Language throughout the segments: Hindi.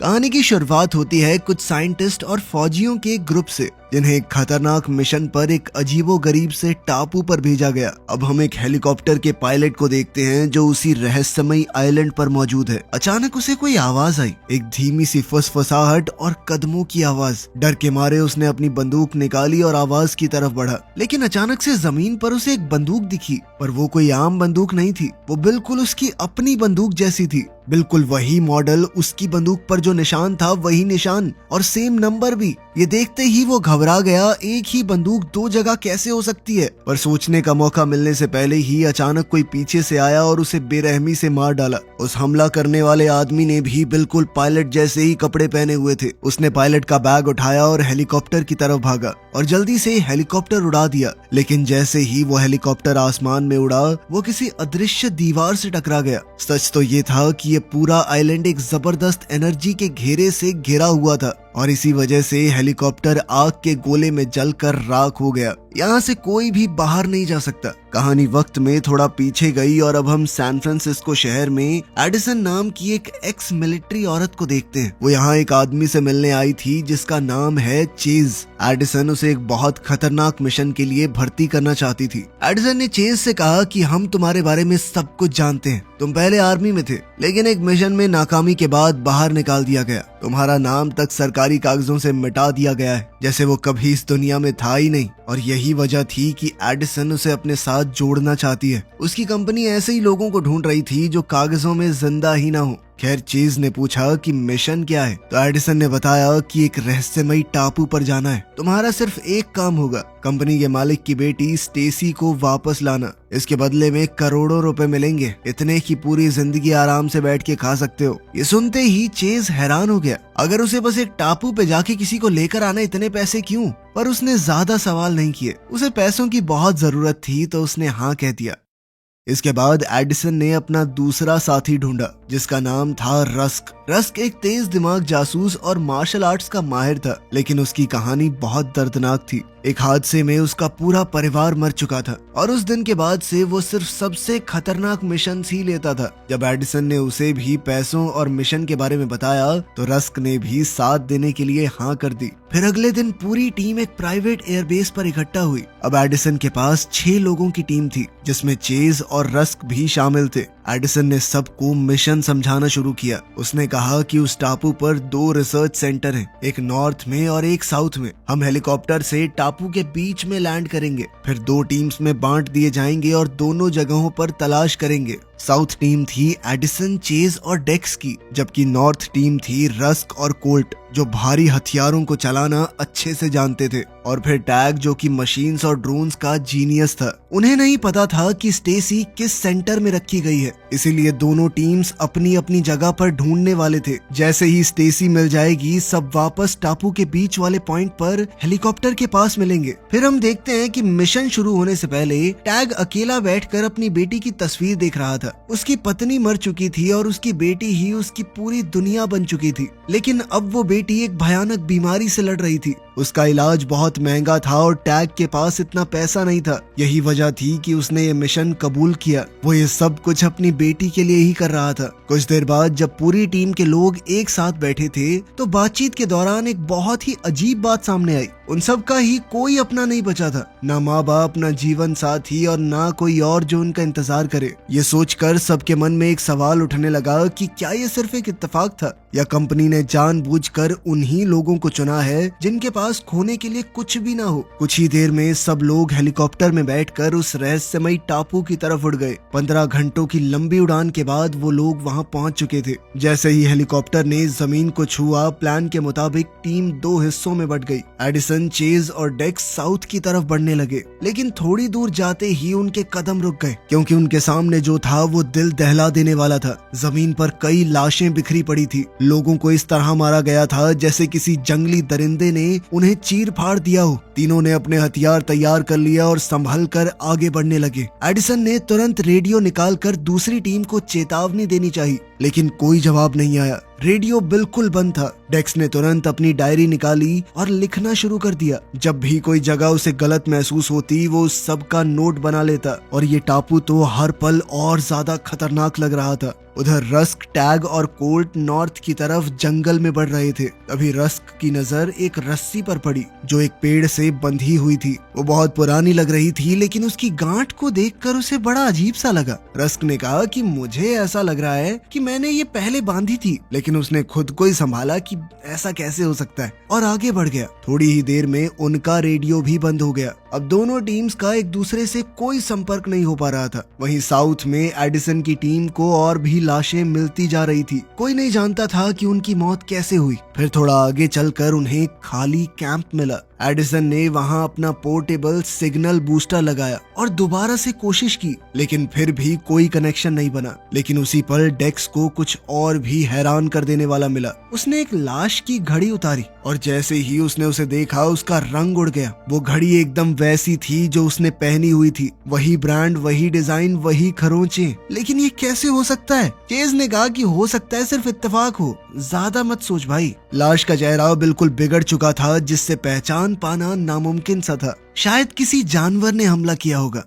कहानी की शुरुआत होती है कुछ साइंटिस्ट और फौजियों के एक ग्रुप से, जिन्हें एक खतरनाक मिशन पर एक अजीबोगरीब से टापू पर भेजा गया। अब हम एक हेलीकॉप्टर के पायलट को देखते हैं जो उसी रहस्यमयी आइलैंड पर मौजूद है। अचानक उसे कोई आवाज आई, एक धीमी सी फुसफुसाहट और कदमों की आवाज। डर के मारे उसने अपनी बंदूक निकाली और आवाज की तरफ बढ़ा, लेकिन अचानक से जमीन पर उसे एक बंदूक दिखी। पर वो कोई आम बंदूक नहीं थी, वो बिल्कुल उसकी अपनी बंदूक जैसी थी। बिल्कुल वही मॉडल, उसकी बंदूक पर जो निशान था वही निशान और सेम नंबर भी। ये देखते ही वो घबरा गया, एक ही बंदूक दो जगह कैसे हो सकती है। पर सोचने का मौका मिलने से पहले ही अचानक कोई पीछे से आया और उसे बेरहमी से मार डाला। उस हमला करने वाले आदमी ने भी बिल्कुल पायलट जैसे ही कपड़े पहने हुए थे। उसने पायलट का बैग उठाया और हेलीकॉप्टर की तरफ भागा और जल्दी से हेलीकॉप्टर उड़ा दिया। लेकिन जैसे ही वो हेलीकॉप्टर आसमान में उड़ा, वो किसी अदृश्य दीवार से टकरा गया। सच तो ये था कि ये पूरा आइलैंड एक जबरदस्त एनर्जी के घेरे से घिरा हुआ था और इसी वजह से हेलीकॉप्टर आग के गोले में जलकर राख हो गया। यहाँ से कोई भी बाहर नहीं जा सकता। कहानी वक्त में थोड़ा पीछे गई और अब हम सैन फ्रांसिस्को शहर में एडिसन नाम की एक एक्स मिलिट्री औरत को देखते हैं। वो यहाँ एक आदमी से मिलने आई थी जिसका नाम है चेज। एडिसन उसे एक बहुत खतरनाक मिशन के लिए भर्ती करना चाहती थी। एडिसन ने चेज से कहा कि हम तुम्हारे बारे में सब कुछ जानते हैं। तुम पहले आर्मी में थे, लेकिन एक मिशन में नाकामी के बाद बाहर निकाल दिया गया। तुम्हारा नाम तक सरकारी कागजों से मिटा दिया गया है, जैसे वो कभी इस दुनिया में था ही नहीं। और यही वजह थी कि एडिसन उसे अपने साथ जोड़ना चाहती है। उसकी कंपनी ऐसे ही लोगों को ढूंढ रही थी जो कागजों में जिंदा ही ना हो। खैर, चीज ने पूछा कि मिशन क्या है, तो एडिसन ने बताया कि एक रहस्यमयी टापू पर जाना है। तुम्हारा सिर्फ एक काम होगा, कंपनी के मालिक की बेटी स्टेसी को वापस लाना। इसके बदले में करोड़ों रुपए मिलेंगे, इतने की पूरी जिंदगी आराम से बैठ के खा सकते हो। ये सुनते ही चेज हैरान हो गया। अगर उसे बस एक टापू पे जाके किसी को लेकर आना, इतने पैसे क्यों? पर उसने ज्यादा सवाल नहीं किए। उसे पैसों की बहुत जरूरत थी तो उसने हाँ कह दिया। इसके बाद एडिसन ने अपना दूसरा साथी ढूंढा जिसका नाम था रस्क। रस्क एक तेज दिमाग जासूस और मार्शल आर्ट्स का माहिर था, लेकिन उसकी कहानी बहुत दर्दनाक थी। एक हादसे में उसका पूरा परिवार मर चुका था और उस दिन के बाद से वो सिर्फ सबसे खतरनाक मिशन ही लेता था। जब एडिसन ने उसे भी पैसों और मिशन के बारे में बताया तो रस्क ने भी साथ देने के लिए हाँ कर दी। फिर अगले दिन पूरी टीम एक प्राइवेट एयरबेस पर इकट्ठा हुई। अब एडिसन के पास 6 लोगों की टीम थी, जिसमें चेज और रस्क भी शामिल थे। एडिसन ने सबको मिशन समझाना शुरू किया। उसने कहा कि उस टापू पर 2 रिसर्च सेंटर हैं, एक नॉर्थ में और एक साउथ में। हम हेलीकॉप्टर से टापू के बीच में लैंड करेंगे, फिर 2 टीम्स में बांट दिए जाएंगे और दोनों जगहों पर तलाश करेंगे। साउथ टीम थी एडिसन, चेज और डेक्स की, जबकि नॉर्थ टीम थी रस्क और कोल्ट, जो भारी हथियारों को चलाना अच्छे से जानते थे। और फिर टैग, जो कि मशीन्स और ड्रोन्स का जीनियस था। उन्हें नहीं पता था कि स्टेसी किस सेंटर में रखी गई है, इसीलिए दोनों टीम्स अपनी अपनी जगह पर ढूंढने वाले थे। जैसे ही स्टेसी मिल जाएगी, सब वापस टापू के बीच वाले पॉइंट पर हेलीकॉप्टर के पास मिलेंगे। फिर हम देखते हैं कि मिशन शुरू होने से पहले टैग अकेला बैठकर अपनी बेटी की तस्वीर देख रहा था। उसकी पत्नी मर चुकी थी और उसकी बेटी ही उसकी पूरी दुनिया बन चुकी थी। लेकिन अब वो बेटी एक भयानक बीमारी से लड़ रही थी। उसका इलाज बहुत महंगा था और टैग के पास इतना पैसा नहीं था। यही वजह थी कि उसने ये मिशन कबूल किया। वो ये सब कुछ अपनी बेटी के लिए ही कर रहा था। कुछ देर बाद जब पूरी टीम के लोग एक साथ बैठे थे तो बातचीत के दौरान एक बहुत ही अजीब बात सामने आई। उन सब का ही कोई अपना नहीं बचा था, ना माँ बाप, ना जीवन साथी और ना कोई और जो उनका इंतजार करे। ये सोचकर सबके मन में एक सवाल उठने लगा कि क्या ये सिर्फ एक इत्तेफाक था या कंपनी ने जानबूझकर उन्हीं लोगों को चुना है जिनके पास खोने के लिए कुछ भी ना हो। कुछ ही देर में सब लोग हेलीकॉप्टर में बैठकर उस रहस्यमयी टापू की तरफ उड़ गए। 15 घंटों की लंबी उड़ान के बाद वो लोग वहां पहुंच चुके थे। जैसे ही हेलीकॉप्टर ने जमीन को छुआ, प्लान के मुताबिक टीम 2 हिस्सों में बट गई। एडिसन, चेज और डेक्स साउथ की तरफ बढ़ने लगे, लेकिन थोड़ी दूर जाते ही उनके कदम रुक गए, क्योंकि उनके सामने जो था वो दिल दहला देने वाला था। जमीन पर कई लाशें बिखरी पड़ी थी। लोगों को इस तरह मारा गया था जैसे किसी जंगली दरिंदे ने उन्हें चीर फाड़ दिया हो। तीनों ने अपने हथियार तैयार कर लिया और संभल कर आगे बढ़ने लगे। एडिसन ने तुरंत रेडियो निकालकर दूसरी टीम को चेतावनी देनी चाहिए, लेकिन कोई जवाब नहीं आया। रेडियो बिल्कुल बंद था। डेक्स ने तुरंत अपनी डायरी निकाली और लिखना शुरू कर दिया। जब भी कोई जगह उसे गलत महसूस होती वो उस सब का नोट बना लेता और ये टापू तो हर पल और ज्यादा खतरनाक लग रहा था। उधर रस्क, टैग और कोल्ट नॉर्थ की तरफ जंगल में बढ़ रहे थे। तभी रस्क की नजर एक रस्सी पर पड़ी जो एक पेड़ से बंधी हुई थी। वो बहुत पुरानी लग रही थी लेकिन उसकी गांठ को देखकर उसे बड़ा अजीब सा लगा। रस्क ने कहा कि मुझे ऐसा लग रहा है कि मैंने ये पहले बांधी थी, लेकिन उसने खुद को ही संभाला कि ऐसा कैसे हो सकता है और आगे बढ़ गया। थोड़ी ही देर में उनका रेडियो भी बंद हो गया। अब दोनों टीम्स का एक दूसरे से कोई संपर्क नहीं हो पा रहा था। वहीं साउथ में एडिसन की टीम को और भी लाशें मिलती जा रही थी। कोई नहीं जानता था कि उनकी मौत कैसे हुई। फिर थोड़ा आगे चलकर उन्हें खाली कैंप मिला। एडिसन ने वहां अपना पोर्टेबल सिग्नल बूस्टर लगाया और दोबारा से कोशिश की, लेकिन फिर भी कोई कनेक्शन नहीं बना। लेकिन उसी पल डेक्स को कुछ और भी हैरान कर देने वाला मिला। उसने एक लाश की घड़ी उतारी और जैसे ही उसने उसे देखा उसका रंग उड़ गया। वो घड़ी एकदम वैसी थी जो उसने पहनी हुई थी। वही ब्रांड, वही डिजाइन, वही खरोंचे। लेकिन ये कैसे हो सकता है? चेज ने कहा कि हो सकता है सिर्फ इत्तेफाक हो, ज्यादा मत सोच भाई। लाश का चेहरा बिल्कुल बिगड़ चुका था जिससे पहचान पाना नामुमकिन सा था। शायद किसी जानवर ने हमला किया होगा।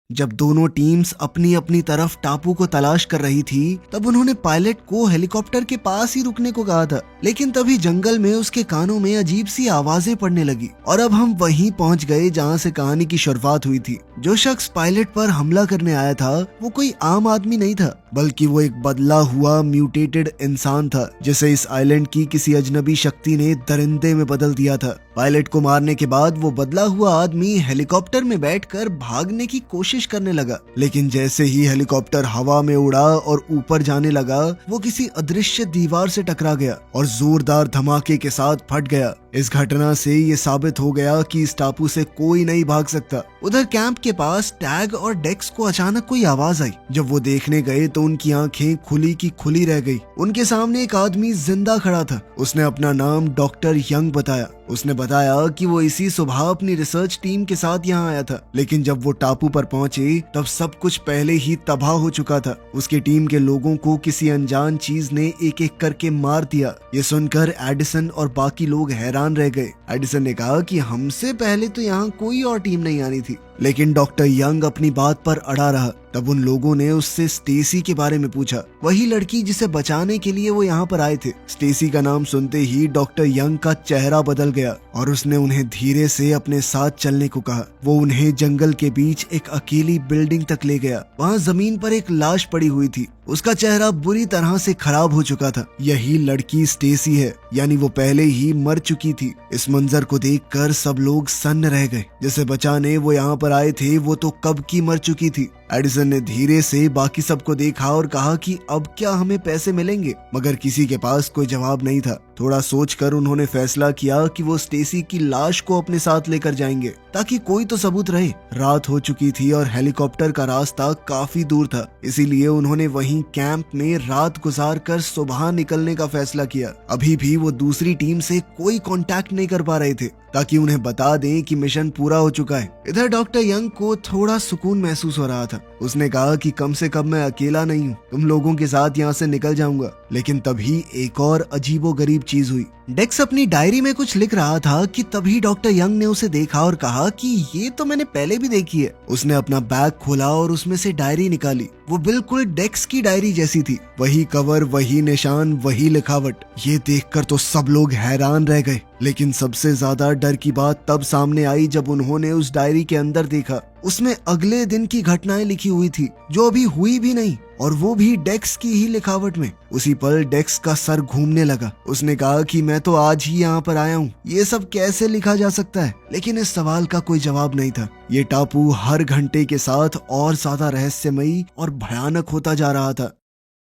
जब दोनों टीम्स अपनी अपनी तरफ टापू को तलाश कर रही थी तब उन्होंने पायलट को हेलीकॉप्टर के पास ही रुकने को कहा था, लेकिन तभी जंगल में उसके कानों में अजीब सी आवाजें पड़ने लगी। और अब हम वहीं पहुंच गए जहां से कहानी की शुरुआत हुई थी। जो शख्स पायलट पर हमला करने आया था वो कोई आम आदमी नहीं था, बल्कि वो एक बदला हुआ म्यूटेटेड इंसान था जिसे इस आइलैंड की किसी अजनबी शक्ति ने दरिंदे में बदल दिया था। पायलट को मारने के बाद वो बदला हुआ आदमी हेलीकॉप्टर में बैठकर भागने की कोशिश करने लगा, लेकिन जैसे ही हेलीकॉप्टर हवा में उड़ा और ऊपर जाने लगा वो किसी अदृश्य दीवार से टकरा गया और जोरदार धमाके के साथ फट गया। इस घटना से ये साबित हो गया कि इस टापू से कोई नहीं भाग सकता। उधर कैंप के पास टैग और डेक्स को अचानक कोई आवाज आई। जब वो देखने गए तो उनकी आंखें खुली की खुली रह गई। उनके सामने एक आदमी जिंदा खड़ा था। उसने अपना नाम डॉक्टर यंग बताया। उसने बताया कि वो इसी सुबह अपनी रिसर्च टीम के साथ यहाँ आया था, लेकिन जब वो टापू पर पहुंचे तब सब कुछ पहले ही तबाह हो चुका था। उसकी टीम के लोगों को किसी अनजान चीज ने एक एक करके मार दिया। ये सुनकर एडिसन और बाकी लोग हैरान रह गए। एडिसन ने कहा कि हमसे पहले तो यहाँ कोई और टीम नहीं आनी थी, लेकिन डॉक्टर यंग अपनी बात पर अड़ा रहा। तब उन लोगों ने उससे स्टेसी के बारे में पूछा, वही लड़की जिसे बचाने के लिए वो यहाँ पर आए थे। स्टेसी का नाम सुनते ही डॉक्टर यंग का चेहरा बदल गया और उसने उन्हें धीरे से अपने साथ चलने को कहा। वो उन्हें जंगल के बीच एक अकेली बिल्डिंग तक ले गया। वहाँ जमीन पर एक लाश पड़ी हुई थी। उसका चेहरा बुरी तरह से खराब हो चुका था। यही लड़की स्टेसी है, यानी वो पहले ही मर चुकी थी। इस मंजर को देखकर सब लोग सन्न रह गए। जिसे बचाने वो यहाँ पर आए थे वो तो कब की मर चुकी थी। एडिसन ने धीरे से बाकी सबको देखा और कहा कि अब क्या हमें पैसे मिलेंगे, मगर किसी के पास कोई जवाब नहीं था। थोड़ा सोचकर उन्होंने फैसला किया कि वो स्टेसी की लाश को अपने साथ लेकर जाएंगे ताकि कोई तो सबूत रहे। रात हो चुकी थी और हेलीकॉप्टर का रास्ता काफी दूर था, इसीलिए उन्होंने वहीं कैंप में रात गुजार कर सुबह निकलने का फैसला किया। अभी भी वो दूसरी टीम से कोई कांटेक्ट नहीं कर पा रहे थे ताकि उन्हें बता दें कि मिशन पूरा हो चुका है। इधर डॉक्टर यंग को थोड़ा सुकून महसूस हो रहा था। उसने कहा कि कम से कम मैं अकेला नहीं हूँ, तुम लोगों के साथ यहाँ से निकल जाऊंगा। लेकिन तभी एक और अजीबोगरीब चीज हुई। डेक्स अपनी डायरी में कुछ लिख रहा था कि तभी डॉक्टर यंग ने उसे देखा और कहा कि ये तो मैंने पहले भी देखी है। उसने अपना बैग खोला और उसमें से डायरी निकाली। वो बिल्कुल डेक्स की डायरी जैसी थी, वही कवर, वही निशान, वही लिखावट। ये देखकर तो सब लोग हैरान रह गए, लेकिन सबसे ज्यादा डर की बात तब सामने आई जब उन्होंने उस डायरी के अंदर देखा। उसमें अगले दिन की घटनाएं लिखी हुई थी जो अभी हुई भी नहीं, और वो भी डेक्स की ही लिखावट में। उसी पल डेक्स का सर घूमने लगा। उसने कहा कि मैं तो आज ही यहाँ पर आया हूँ, ये सब कैसे लिखा जा सकता है? लेकिन इस सवाल का कोई जवाब नहीं था। ये टापू हर घंटे के साथ और ज्यादा रहस्यमयी और भयानक होता जा रहा था।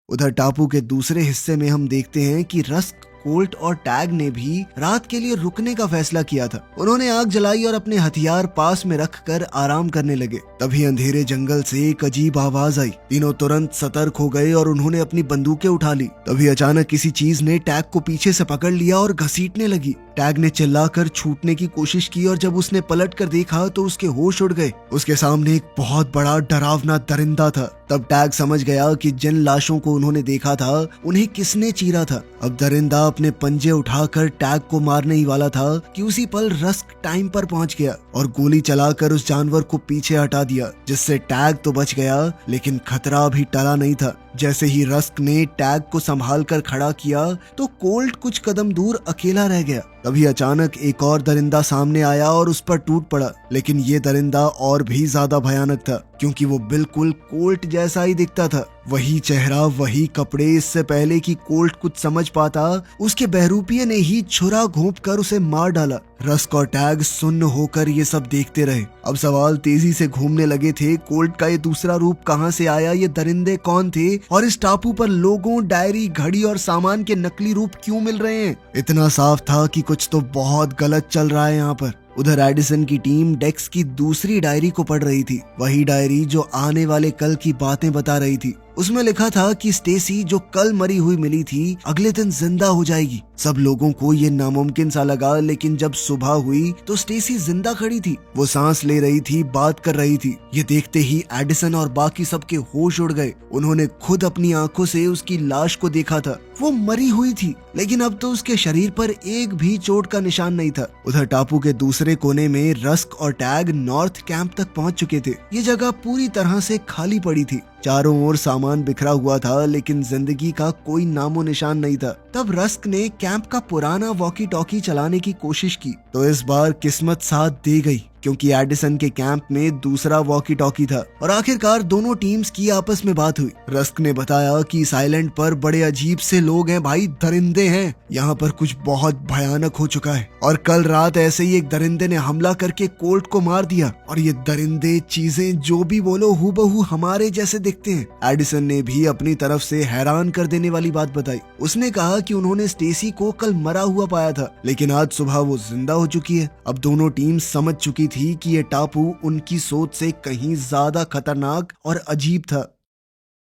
उधर टापू के दूसरे हिस्से में हम देखते हैं कि रस्क, कोल्ट और टैग ने भी रात के लिए रुकने का फैसला किया था। उन्होंने आग जलाई और अपने हथियार पास में रखकर आराम करने लगे। तभी अंधेरे जंगल से एक अजीब आवाज आई। तीनों तुरंत सतर्क हो गए और उन्होंने अपनी बंदूकें उठा ली। तभी अचानक किसी चीज ने टैग को पीछे से पकड़ लिया और घसीटने लगी। टैग ने चिल्लाकर छूटने की कोशिश की और जब उसने पलट कर देखा तो उसके होश उड़ गए। उसके सामने एक बहुत बड़ा डरावना दरिंदा था। तब टैग समझ गया कि जिन लाशों को उन्होंने देखा था उन्हें किसने चीरा था। अब दरिंदा अपने पंजे उठाकर टैग को मारने ही वाला था कि उसी पल रस्क टाइम पर पहुंच गया और गोली चलाकर उस जानवर को पीछे हटा दिया, जिससे टैग तो बच गया लेकिन खतरा अभी टला नहीं था। जैसे ही रस्क ने टैग को संभाल कर खड़ा किया तो कोल्ट कुछ कदम दूर अकेला रह गया। तभी अचानक एक और दरिंदा सामने आया और उस पर टूट पड़ा, लेकिन ये दरिंदा और भी ज्यादा भयानक था क्योंकि वो बिल्कुल कोल्ट जैसा ही दिखता था। वही चेहरा, वही कपड़े। इससे पहले कि कोल्ट कुछ समझ पाता उसके बहरूपिये ने ही छुरा घोंपकर उसे मार डाला। रस्क और टैग सुन्न होकर ये सब देखते रहे। अब सवाल तेजी से घूमने लगे थे, कोल्ट का ये दूसरा रूप कहां से आया, ये दरिंदे कौन थे और इस टापू पर लोगों, डायरी, घड़ी और सामान के नकली रूप क्यों मिल रहे हैं। इतना साफ था कि कुछ तो बहुत गलत चल रहा है यहाँ पर। उधर एडिसन की टीम डेक्स की दूसरी डायरी को पढ़ रही थी, वही डायरी जो आने वाले कल की बातें बता रही थी। उसमें लिखा था कि स्टेसी जो कल मरी हुई मिली थी अगले दिन जिंदा हो जाएगी। सब लोगों को ये नामुमकिन सा लगा, लेकिन जब सुबह हुई तो स्टेसी जिंदा खड़ी थी। वो सांस ले रही थी, बात कर रही थी। ये देखते ही एडिसन और बाकी सबके होश उड़ गए। उन्होंने खुद अपनी आंखों से उसकी लाश को देखा था। वो मरी हुई थी, लेकिन अब तो उसके शरीर पर एक भी चोट का निशान नहीं था। उधर टापू के दूसरे कोने में रस्क और टैग नॉर्थ कैंप तक पहुंच चुके थे। ये जगह पूरी तरह से खाली पड़ी थी। चारों ओर सामान बिखरा हुआ था, लेकिन जिंदगी का कोई नामो निशान नहीं था। तब रस्क ने कैंप का पुराना वॉकी टॉकी चलाने की कोशिश की तो इस बार किस्मत साथ दे गई, क्योंकि एडिसन के कैंप में दूसरा वॉकी टॉकी था और आखिरकार दोनों टीम्स की आपस में बात हुई। रस्क ने बताया कि इस आइलैंड पर बड़े अजीब से लोग हैं भाई, दरिंदे हैं। यहाँ पर कुछ बहुत भयानक हो चुका है और कल रात ऐसे ही एक दरिंदे ने हमला करके कोल्ट को मार दिया और ये दरिंदे, चीजें, जो भी बोलो, हूबहू हमारे जैसे दिखते हैं। एडिसन ने भी अपनी तरफ से हैरान कर देने वाली बात बताई। उसने कहा कि उन्होंने स्टेसी को कल मरा हुआ पाया था, लेकिन आज सुबह वो जिंदा हो चुकी है। अब दोनों टीम समझ चुकी थी कि ये टापू उनकी सोच से कहीं ज्यादा खतरनाक और अजीब था।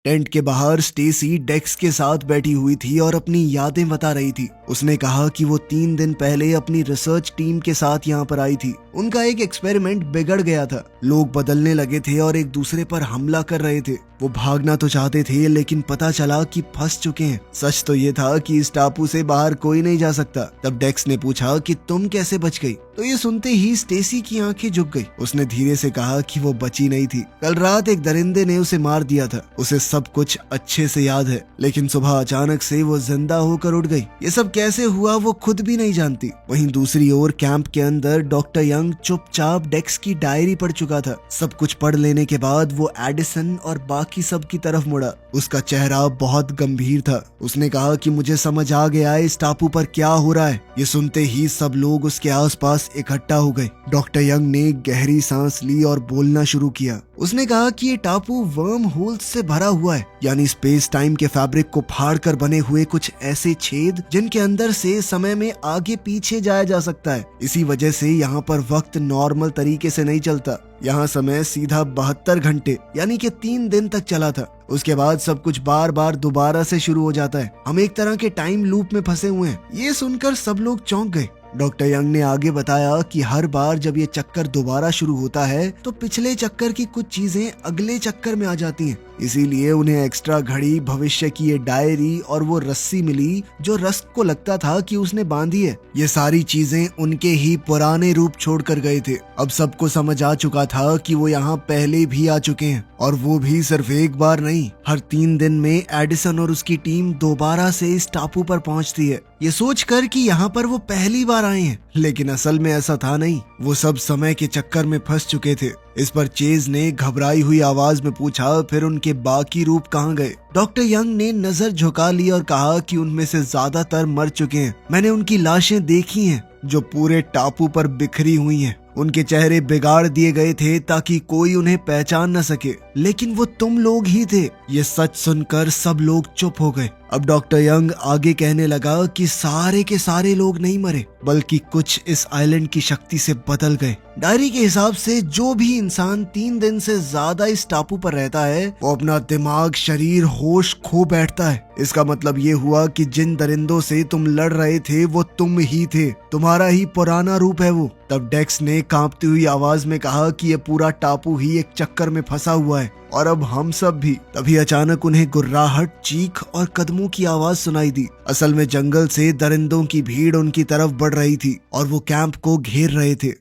टेंट के बाहर स्टेसी डेक्स के साथ बैठी हुई थी और अपनी यादें बता रही थी। उसने कहा कि वो 3 दिन पहले अपनी रिसर्च टीम के साथ यहाँ पर आई थी। उनका एक एक्सपेरिमेंट बिगड़ गया था। लोग बदलने लगे थे और एक दूसरे पर हमला कर रहे थे। वो भागना तो चाहते थे, लेकिन पता चला कि फंस चुके हैं। सच तो ये था कि इस टापू से बाहर कोई नहीं जा सकता। तब डेक्स ने पूछा कि तुम कैसे बच गई? तो ये सुनते ही स्टेसी की आंखें झुक गई। उसने धीरे से कहा कि वो बची नहीं थी। कल रात एक दरिंदे ने उसे मार दिया था। उसे सब कुछ अच्छे से याद है, लेकिन सुबह अचानक से वो जिंदा होकर उठ गई। ये सब कैसे हुआ वो खुद भी नहीं जानती। वहीं दूसरी ओर कैंप के अंदर डॉक्टर यंग चुपचाप डेक्स की डायरी पढ़ चुका था। सब कुछ पढ़ लेने के बाद वो एडिसन और बाकी सब की तरफ मुड़ा। उसका चेहरा बहुत गंभीर था। उसने कहा कि मुझे समझ आ गया है इस टापू पर क्या हो रहा है। ये सुनते ही सब लोग उसके आसपास इकट्ठा हो गए। डॉक्टर यंग ने गहरी सांस ली और बोलना शुरू किया। उसने कहा कि ये टापू वर्म होल्स से भरा हुआ है, यानी स्पेस टाइम के फैब्रिक को फाड़ कर बने हुए कुछ ऐसे छेद जिनके अंदर से समय में आगे पीछे जाया जा सकता है। इसी वजह से यहाँ पर वक्त नॉर्मल तरीके से नहीं चलता। यहाँ समय सीधा 72 घंटे यानी कि 3 दिन तक चला था। उसके बाद सब कुछ बार बार दोबारा से शुरू हो जाता है। हम एक तरह के टाइम लूप में फंसे हुए हैं। ये सुनकर सब लोग चौंक गए। डॉक्टर यंग ने आगे बताया कि हर बार जब ये चक्कर दोबारा शुरू होता है तो पिछले चक्कर की कुछ चीजें अगले चक्कर में आ जाती हैं। इसीलिए उन्हें एक्स्ट्रा घड़ी, भविष्य की ये डायरी और वो रस्सी मिली जो रस्क को लगता था कि उसने बांधी है। ये सारी चीजें उनके ही पुराने रूप छोड़ कर गए थे। अब सबको समझ आ चुका था कि वो यहाँ पहले भी आ चुके हैं, और वो भी सिर्फ एक बार नहीं। हर 3 दिन में एडिसन और उसकी टीम दोबारा से इस टापू पर पहुंचती है, ये सोचकर कि यहाँ पर वो पहली बार आए हैं। लेकिन असल में ऐसा था नहीं। वो सब समय के चक्कर में फंस चुके थे। इस पर चेज ने घबराई हुई आवाज में पूछा, फिर उनके बाकी रूप कहाँ गए? डॉक्टर यंग ने नजर झुका ली और कहा कि उनमें से ज्यादातर मर चुके हैं। मैंने उनकी लाशें देखी हैं जो पूरे टापू पर बिखरी हुई हैं। उनके चेहरे बिगाड़ दिए गए थे ताकि कोई उन्हें पहचान न सके, लेकिन वो तुम लोग ही थे। ये सच सुनकर सब लोग चुप हो गए। अब डॉक्टर यंग आगे कहने लगा कि सारे के सारे लोग नहीं मरे, बल्कि कुछ इस आइलैंड की शक्ति से बदल गए। डायरी के हिसाब से जो भी इंसान 3 दिन से ज्यादा इस टापू पर रहता है वो अपना दिमाग, शरीर, होश खो बैठता है। इसका मतलब ये हुआ कि जिन दरिंदों से तुम लड़ रहे थे वो तुम ही थे, तुम्हारा ही पुराना रूप है वो। तब डेक्स ने कांपती हुई आवाज में कहा कि ये पूरा टापू ही एक चक्कर में फंसा हुआ है और अब हम सब भी। तभी अचानक उन्हें गुर्राहट, चीख और कदमों की आवाज सुनाई दी। असल में जंगल से दरिंदों की भीड़ उनकी तरफ बढ़ रही थी और वो कैंप को घेर रहे थे।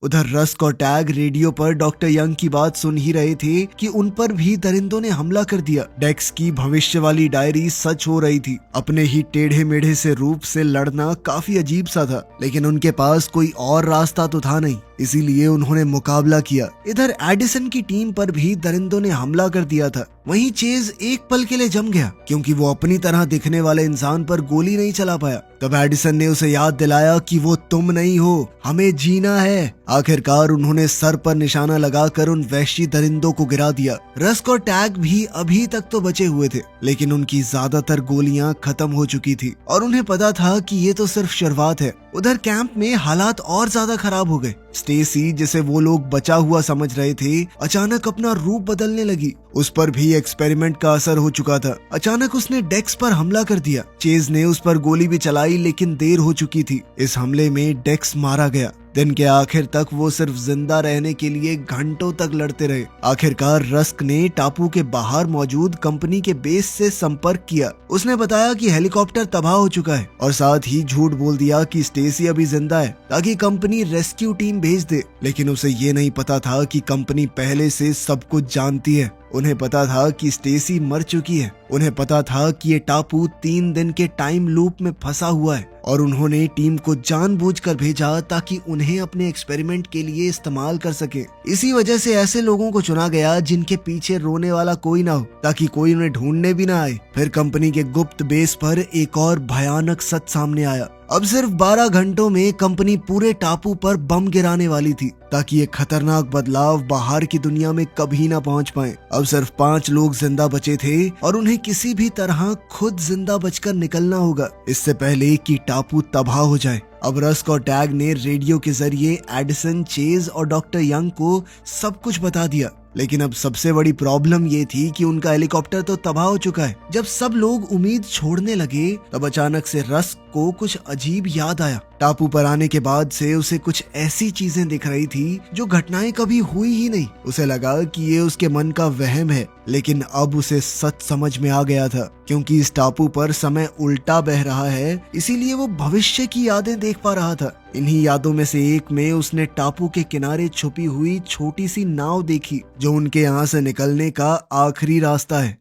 उधर रस्क और टैग रेडियो पर डॉक्टर यंग की बात सुन ही रहे थे कि उन पर भी दरिंदों ने हमला कर दिया। डेक्स की भविष्य वाली डायरी सच हो रही थी। अपने ही टेढ़े मेढ़े से रूप से लड़ना काफी अजीब सा था, लेकिन उनके पास कोई और रास्ता तो था नहीं, इसीलिए उन्होंने मुकाबला किया। इधर एडिसन की टीम पर भी दरिंदों ने हमला कर दिया था। वहीं चेज एक पल के लिए जम गया क्योंकि वो अपनी तरह दिखने वाले इंसान पर गोली नहीं चला पाया। तब एडिसन ने उसे याद दिलाया कि वो तुम नहीं हो, हमें जीना है। आखिरकार उन्होंने सर पर निशाना लगाकर उन वहशी दरिंदों को गिरा दिया। रस्क और टैग भी अभी तक तो बचे हुए थे, लेकिन उनकी ज्यादातर गोलियां खत्म हो चुकी थी और उन्हें पता था कि ये तो सिर्फ शुरुआत है। उधर कैंप में हालात और ज्यादा खराब हो गए। स्टेसी, जिसे वो लोग बचा हुआ समझ रहे थे, अचानक अपना रूप बदलने लगी। उस पर भी एक्सपेरिमेंट का असर हो चुका था। अचानक उसने डेक्स पर हमला कर दिया। चेज ने उस पर गोली भी चलाई, लेकिन देर हो चुकी थी। इस हमले में डेक्स मारा गया। दिन के आखिर तक वो सिर्फ जिंदा रहने के लिए घंटों तक लड़ते रहे। आखिरकार रस्क ने टापू के बाहर मौजूद कंपनी के बेस से संपर्क किया। उसने बताया कि हेलीकॉप्टर तबाह हो चुका है और साथ ही झूठ बोल दिया कि स्टेसी अभी जिंदा है ताकि कंपनी रेस्क्यू टीम भेज दे। लेकिन उसे ये नहीं पता था कि कंपनी पहले से सब कुछ जानती है। उन्हें पता था कि स्टेसी मर चुकी है। उन्हें पता था कि ये टापू 3 दिन के टाइम लूप में फंसा हुआ है और उन्होंने टीम को जानबूझकर भेजा ताकि उन्हें अपने एक्सपेरिमेंट के लिए इस्तेमाल कर सके। इसी वजह से ऐसे लोगों को चुना गया जिनके पीछे रोने वाला कोई ना हो, ताकि कोई उन्हें ढूंढने भी ना आए। फिर कंपनी के गुप्त बेस पर एक और भयानक सच सामने आया। अब सिर्फ 12 घंटों में कंपनी पूरे टापू पर बम गिराने वाली थी ताकि ये खतरनाक बदलाव बाहर की दुनिया में कभी ना पहुंच पाए। अब सिर्फ 5 लोग जिंदा बचे थे और उन्हें किसी भी तरह खुद जिंदा बचकर निकलना होगा, इससे पहले कि टापू तबाह हो जाए। अब रस्क और टैग ने रेडियो के जरिए एडिसन, चेज और डॉक्टर यंग को सब कुछ बता दिया। लेकिन अब सबसे बड़ी प्रॉब्लम ये थी कि उनका हेलीकॉप्टर तो तबाह हो चुका है। जब सब लोग उम्मीद छोड़ने लगे तब अचानक से रस्क को कुछ अजीब याद आया। टापू पर आने के बाद से उसे कुछ ऐसी चीजें दिख रही थी जो घटनाएं कभी हुई ही नहीं। उसे लगा कि ये उसके मन का वहम है, लेकिन अब उसे सच समझ में आ गया था क्योंकि इस टापू पर समय उल्टा बह रहा है, इसीलिए वो भविष्य की यादें देख पा रहा था। इन्हीं यादों में से एक में उसने टापू के किनारे छुपी हुई छोटी सी नाव देखी जो उनके यहाँ से निकलने का आखिरी रास्ता है।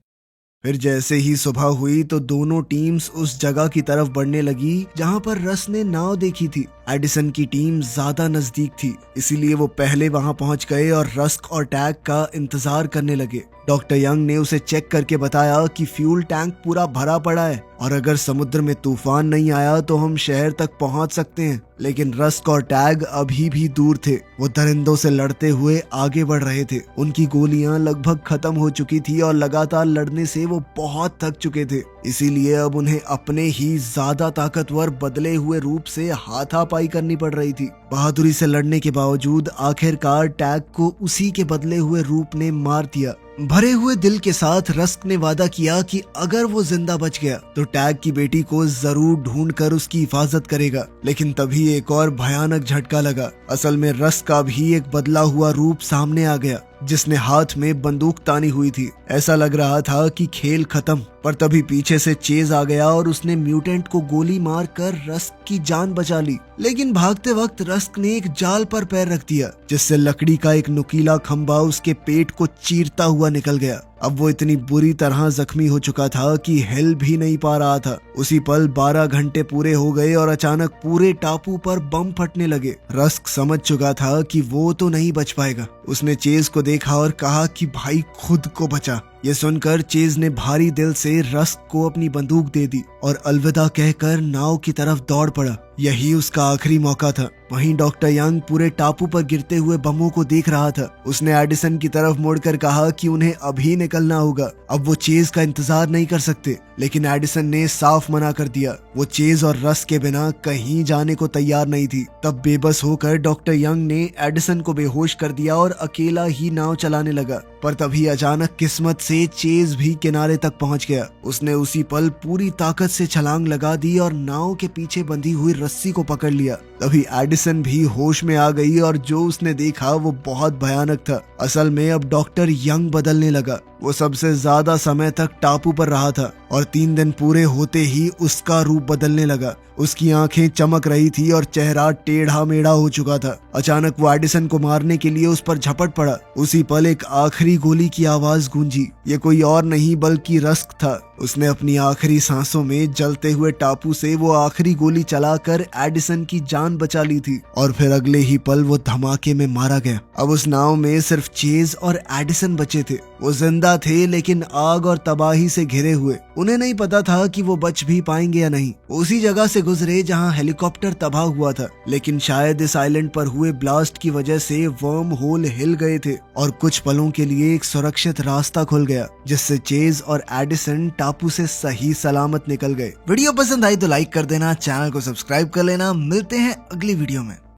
फिर जैसे ही सुबह हुई तो दोनों टीम्स उस जगह की तरफ बढ़ने लगी जहां पर रस ने नाव देखी थी। एडिसन की टीम ज्यादा नजदीक थी, इसीलिए वो पहले वहां पहुंच गए और रस्क और टैग का इंतजार करने लगे। डॉक्टर यंग ने उसे चेक करके बताया कि फ्यूल टैंक पूरा भरा पड़ा है और अगर समुद्र में तूफान नहीं आया तो हम शहर तक पहुंच सकते हैं। लेकिन रस्क और टैग अभी भी दूर थे। वो दरिंदों से लड़ते हुए आगे बढ़ रहे थे। उनकी गोलियां लगभग खत्म हो चुकी थी और लगातार लड़ने से वो बहुत थक चुके थे, इसीलिए अब उन्हें अपने ही ज्यादा ताकतवर बदले हुए रूप से हाथापाई करनी पड़ रही थी। बहादुरी से लड़ने के बावजूद आखिरकार टैग को उसी के बदले हुए रूप ने मार दिया। भरे हुए दिल के साथ रस्क ने वादा किया कि अगर वो जिंदा बच गया तो टैग की बेटी को जरूर ढूंढकर उसकी हिफाजत करेगा। लेकिन तभी एक और भयानक झटका लगा। असल में रस्क का भी एक बदला हुआ रूप सामने आ गया जिसने हाथ में बंदूक तानी हुई थी। ऐसा लग रहा था कि खेल खत्म, पर तभी पीछे से चेज आ गया और उसने म्यूटेंट को गोली मारकर रस्क की जान बचा ली। लेकिन भागते वक्त रस्क ने एक जाल पर पैर रख दिया जिससे लकड़ी का एक नुकीला खंभा उसके पेट को चीरता हुआ निकल गया। अब वो इतनी बुरी तरह जख्मी हो चुका था कि हिल भी नहीं पा रहा था। उसी पल 12 घंटे पूरे हो गए और अचानक पूरे टापू पर बम फटने लगे। रस्क समझ चुका था कि वो तो नहीं बच पाएगा। उसने चेज को देखा और कहा कि भाई खुद को बचा। ये सुनकर चेज ने भारी दिल से रस्क को अपनी बंदूक दे दी और अलविदा कहकर नाव की तरफ दौड़ पड़ा। यही उसका आखिरी मौका था। वहीं डॉक्टर यंग पूरे टापू पर गिरते हुए बमों को देख रहा था। उसने एडिसन की तरफ मुड़कर कहा कि उन्हें अभी निकलना होगा। अब वो चेज का इंतजार नहीं कर सकते, लेकिन एडिसन ने साफ मना कर दिया। वो चेज और रस के बिना कहीं जाने को तैयार नहीं थी। तब बेबस होकर डॉक्टर यंग ने एडिसन को बेहोश कर दिया और अकेला ही नाव चलाने लगा। पर तभी अचानक किस्मत से चेज भी किनारे तक पहुंच गया। उसने उसी पल पूरी ताकत से छलांग लगा दी और नाव के पीछे बंधी हुई रस्सी को पकड़ लिया। तभी एडिसन भी होश में आ गई और जो उसने देखा वो बहुत भयानक था। असल में अब डॉक्टर यंग बदलने लगा। वो सबसे ज्यादा समय तक टापू पर रहा था और 3 दिन पूरे होते ही उसका रूप बदलने लगा। उसकी आंखें चमक रही थी और चेहरा टेढ़ा मेढ़ा हो चुका था। अचानक वो एडिसन को मारने के लिए उस पर झपट पड़ा। उसी पल एक आखिरी गोली की आवाज गूंजी। ये कोई और नहीं बल्कि रस्क था। उसने अपनी आखिरी सांसों में जलते हुए टापू से वो आखिरी गोली चलाकर एडिसन की जान बचा ली थी और फिर अगले ही पल वो धमाके में मारा गया। अब उस नाव में सिर्फ चेज और एडिसन बचे थे। वो जिंदा थे लेकिन आग और तबाही से घिरे हुए। उन्हें नहीं पता था कि वो बच भी पाएंगे या नहीं। उसी जगह से गुजरे जहां हेलीकॉप्टर तबाह हुआ था, लेकिन शायद इस आइलैंड पर हुए ब्लास्ट की वजह से वर्म होल हिल गए थे और कुछ पलों के लिए एक सुरक्षित रास्ता खुल गया, जिससे चेज और एडिसन टापू से सही सलामत निकल गए। वीडियो पसंद आई तो लाइक कर देना, चैनल को सब्सक्राइब कर लेना। मिलते हैं अगली वीडियो में।